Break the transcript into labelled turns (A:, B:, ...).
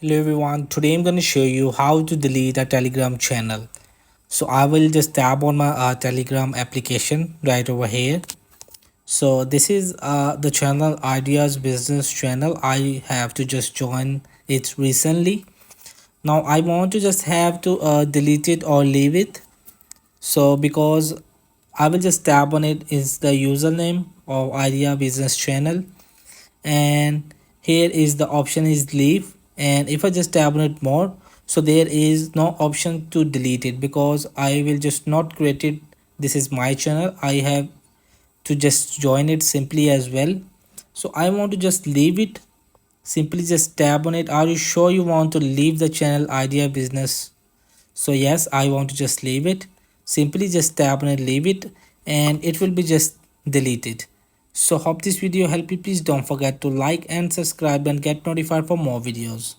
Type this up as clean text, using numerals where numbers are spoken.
A: Hello everyone, today I'm going to show you how to delete a Telegram channel. So I will just tap on my Telegram application right over here. So this is the channel Ideas Business channel. I have to just join it recently. Now I want to just have to delete it or leave it. So because I will just tap on it is the username of Idea Business channel, and here is the option is leave, and if I just tap on it more, so there is no option to delete it because I will just not create it. This is my channel, I have to just join it simply as well. So I want to just leave it. Simply just tap on it. Are you sure you want to leave the channel Idea Business? So yes, I want to just leave it. Simply just tap on it, leave it, and it will be just deleted. So hope this video helped you. Please don't forget to like and subscribe and get notified for more videos.